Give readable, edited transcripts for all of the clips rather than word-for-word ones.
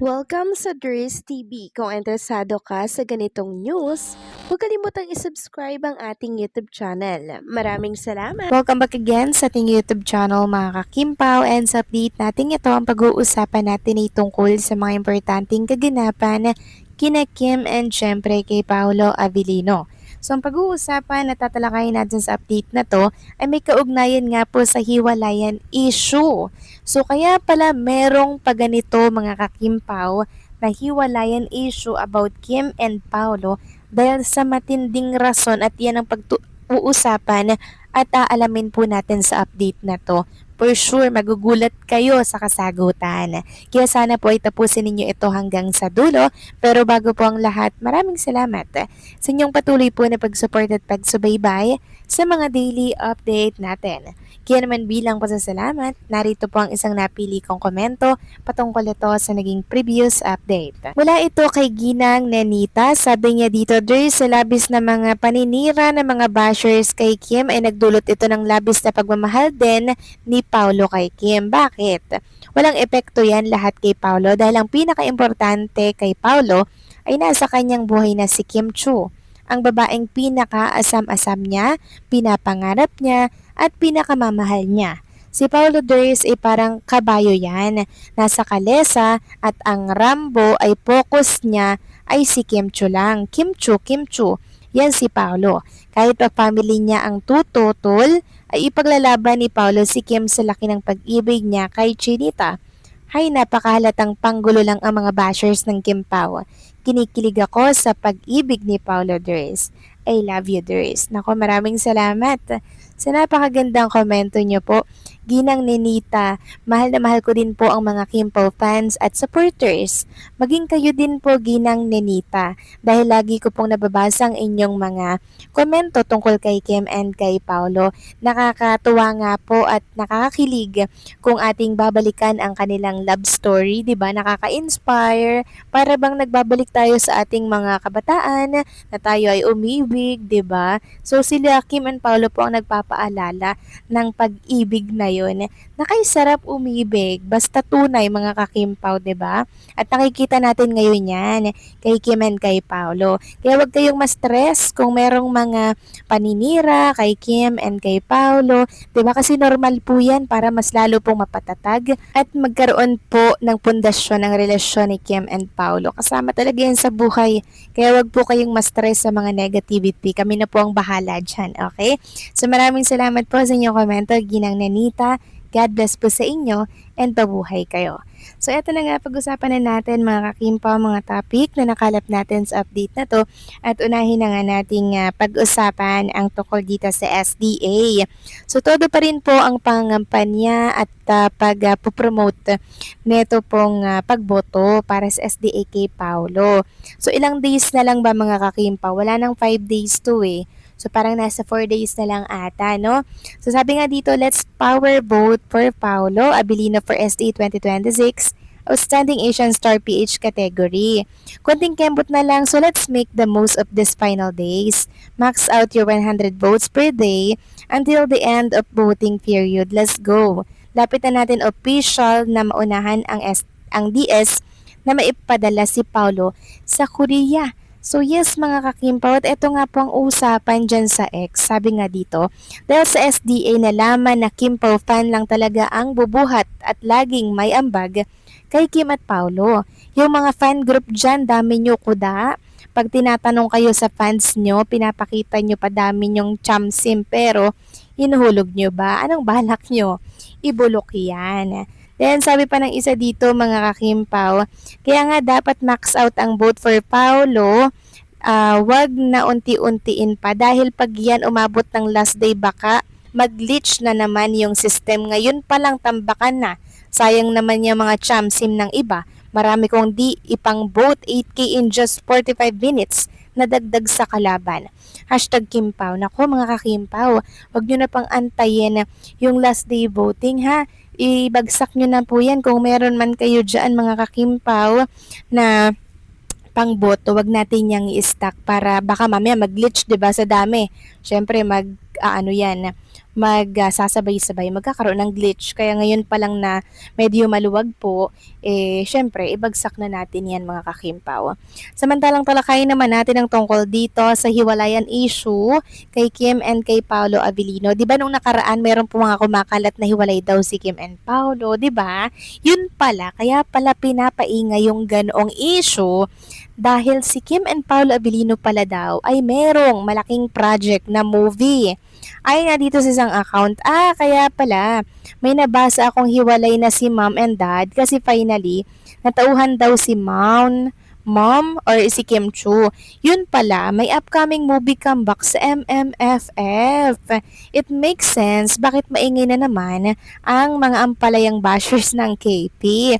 Welcome sa Dries TV. Kung interesado ka sa ganitong news, huwag kalimutang isubscribe ang ating YouTube channel. Maraming salamat! Welcome back again sa ating YouTube channel mga kakimpaw, and sa update natin ito ang pag-uusapan natin ay tungkol sa mga importanteng kaganapan kina Kim and syempre kay Paolo Avellino. So ang pag-uusapan na tatalakayin natin sa update na to ay may kaugnayan nga po sa hiwalayan issue. So kaya pala merong paganito mga kakimpaw na hiwalayan issue about Kim and Paolo dahil sa matinding rason, at yan ang pag-uusapan at aalamin po natin sa update na to. For sure, magugulat kayo sa kasagutan. Kaya sana po ay tapusin ninyo ito hanggang sa dulo. Pero bago po ang lahat, maraming salamat sa inyong patuloy po na pag-support at pagsubaybay sa mga daily update natin. Kaya naman bilang pasasalamat, narito po ang isang napili kong komento patungkol ito sa naging previous update. Mula ito kay Ginang Nenita, sabi niya dito, sa labis na mga paninira ng mga bashers kay Kim ay nagdulot ito ng labis na pagmamahal din ni Paolo kay Kim. Bakit? Walang epekto yan lahat kay Paolo dahil ang pinaka-importante kay Paolo ay nasa kanyang buhay na si Kim Chu. Ang babaeng pinaka-asam-asam niya, pinapangarap niya, at pinakamamahal niya. Si Paolo Dries ay parang kabayo yan, nasa kalesa, at ang Rambo ay focus niya ay si Kim Chu lang. Kim Chu, Kim Chu. Yan si Paolo. Kahit pa family niya ang tututol, ay ipaglalaban ni Paolo si Kim sa laki ng pag-ibig niya kay Chinita. Hay, napakahalatang panggulo lang ang mga bashers ng Kim Pao. Kinikilig ako sa pag-ibig ni Paolo Dries. I love you, Dries. Nako, maraming salamat sa napakagandang komento niyo po. Ginang Nenita, mahal na mahal ko din po ang mga Kim Pao fans at supporters. Maging kayo din po, Ginang Nenita, dahil lagi ko pong nababasa ang inyong mga komento tungkol kay Kim and kay Paolo. Nakakatuwa nga po at nakakakilig kung ating babalikan ang kanilang love story, 'di ba? Nakaka-inspire, para bang nagbabalik tayo sa ating mga kabataan na tayo ay umibig, 'di ba? So sila Kim and Paolo po ang nagpapaalala ng pag-ibig na 'yon. Nakaisarap umibig, basta tunay mga kakimpaw, 'di ba? At nakikita natin ngayon 'yan kay Kim and kay Paolo. Kaya wag kayong ma-stress kung merong mga paninira kay Kim and kay Paolo, 'di ba? Kasi normal po 'yan para mas lalo pong mapatatag at magkaroon po ng pundasyon ng relasyon ni Kim and Paolo. Kasama talaga yan sa buhay. Kaya wag po kayong ma-stress sa mga negativity. Kami na po ang bahala dyan, okay? So maraming salamat po sa inyong komento, Ginang Nanita. God bless po sa inyo and pabuhay kayo. So eto na nga, pag-usapan na natin mga kakimpa, mga topic na nakalap natin sa update na to, at unahin na nga nating pag-usapan ang tungkol dito sa SDA. So todo pa rin po ang pangampanya at pag-promote neto pong pagboto para sa SDA kay Paolo. So ilang days na lang ba mga kakimpa? Wala nang 5 days to eh. So parang nasa 4 days na lang ata, no? So sabi nga dito, let's power vote for Paolo Avellino for SDA 2026 Outstanding Asian Star PH category. Konting kembot na lang, so let's make the most of these final days. Max out your 100 votes per day until the end of voting period. Let's go. Lapit na natin official na maunahan ang DS na maipadala si Paolo sa Korea. So yes mga kakimpaw, at ito nga po ang usapan dyan sa X. Sabi nga dito, dahil sa SDA nalaman na Kimpaw fan lang talaga ang bubuhat at laging may ambag kay Kim at Paolo. Yung mga fan group dyan, dami nyo kuda. Pag tinatanong kayo sa fans nyo, pinapakita nyo pa dami nyong chamsim, pero hinuhulog nyo ba? Anong balak nyo? Ibulok yan. Then sabi pa ng isa dito mga kakimpaw, kaya nga dapat max out ang vote for Paolo, wag na unti-untiin pa dahil pag yan umabot ng last day baka mag-glitch na naman yung system. Ngayon pa lang tambakan na. Sayang naman yung mga chamsim ng iba. Marami kong di ipang vote 8K in just 45 minutes na dagdag sa kalaban. Hashtag Kimpaw. Nako mga kakimpaw, wag nyo na pang antayin yung last day voting ha. Ibagsak nyo na po yan kung meron man kayo dyan mga kakimpaw na pangboto, wag natin yang i-stack para baka mamaya mag-glitch 'di ba sa dami. Syempre ano yan, magsasabay-sabay, magkakaroon ng glitch. Kaya ngayon pa lang na medyo maluwag po, syempre, ibagsak na natin yan mga kakimpaw. Samantalang talakayin naman natin ang tungkol dito sa hiwalayan issue kay Kim and kay Paolo Avellino. 'Di ba nung nakaraan meron po mga kumakalat na hiwalay daw si Kim and Paolo, 'di ba? Yun pala, kaya pala pinapaingay yung ganoong issue dahil si Kim and Paolo Avellino pala daw ay merong malaking project na movie. Ay nga dito sa isang account, kaya pala may nabasa akong hiwalay na si mom and dad kasi finally natauhan daw si mom or si Kim Chu. Yun pala, may upcoming movie comeback sa MMFF. It makes sense bakit maingay na naman ang mga ampalayang bashers ng KP.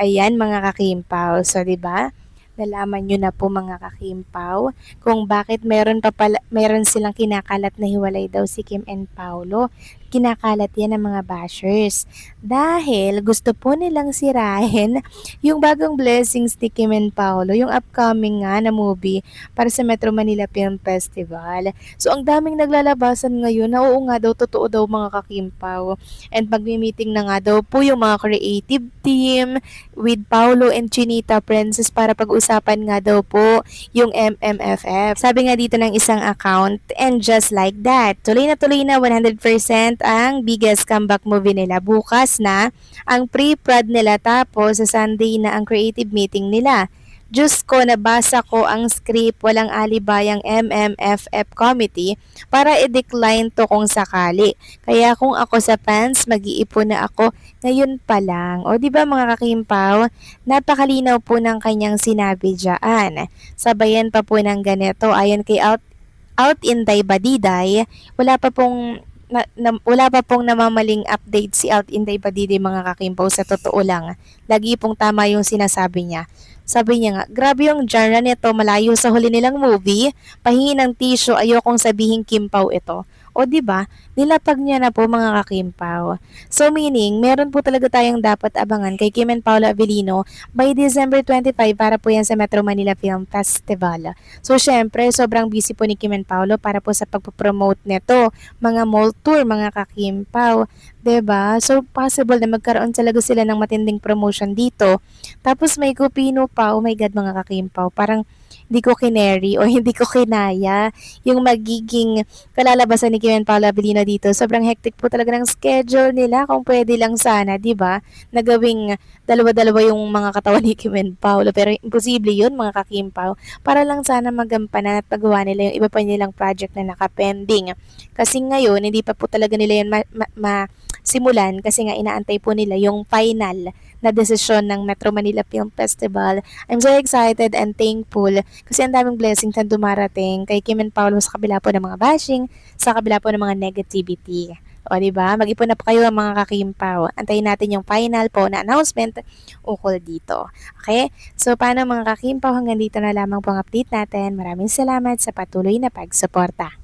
Ayan mga kakimpaw. So, 'di ba? Nalaman nyo na po mga kakimpaw kung bakit meron silang kinakalat na hiwalay daw si Kim and Paolo. Kinakalat yan ng mga bashers. Dahil gusto po nilang sirahin yung bagong blessings ni Kim and Paolo, yung upcoming nga na movie para sa Metro Manila Film Festival. So ang daming naglalabasan ngayon na oo nga daw, totoo daw mga kakimpaw. And magmi-meeting na nga daw po yung mga creative team with Paolo and Chinita Princess para pag-usapan nga daw po yung MMFF. Sabi nga dito ng isang account, and just like that, tuloy na 100% ang biggest comeback movie nila. Bukas na ang pre-prod nila tapos sa Sunday na ang creative meeting nila. Diyos ko, nabasa ko ang script, walang alibay ang MMFF committee para i-decline to kung sakali. Kaya kung ako sa fans, mag-iipon na ako ngayon pa lang. O di ba mga kakimpaw, napakalinaw po ng kanyang sinabi dyan. Sabayan pa po ng ganito, ayon kay Out Inday Badiday, wala pa pong namamaling update si Out Inday Badiday mga kakimpaw, sa totoo lang. Lagi pong tama yung sinasabi niya. Sabi niya nga, grabe yung genre nito, malayo sa huli nilang movie, pahingi ng tissue, ayokong sabihin Kimpaw ito. O di ba? Nilapag niya na po mga kakimpaw. So meaning, meron po talaga tayong dapat abangan kay Kim and Paolo Avellino by December 25 para po yan sa Metro Manila Film Festival. So syempre, sobrang busy po ni Kim and Paolo para po sa pagpopromote nito, mga mall tour, mga kakimpaw. 'Di ba? So possible na magkaroon talaga sila ng matinding promotion dito. Tapos may Kupino pa, oh my God mga kakimpaw, parang hindi ko kineri o hindi ko kinaya yung magiging kalalabasan ni Kim and Paolo Avellino dito. Sobrang hectic po talaga ng schedule nila. Kung pwede lang sana, di ba, nagawing dalawa-dalawa yung mga katawan ni Kim and Paolo. Pero imposible yun mga kakimpaw. Para lang sana magampanan at pagawa nila yung iba pa nilang project na nakapending. Kasi ngayon, hindi pa po talaga nila yun simulan kasi nga inaantay po nila yung final na desisyon ng Metro Manila Film Festival. I'm so excited and thankful kasi ang daming blessings na dumarating kay Kim and Paolo sa kabila po ng mga bashing, sa kabila po ng mga negativity. O, diba? Mag-ipon na po kayo ang mga kakimpaw. Antayin natin yung final po na announcement ukol dito. Okay? So, paano mga kakimpaw? Hanggang dito na lamang po ang update natin. Maraming salamat sa patuloy na pagsuporta.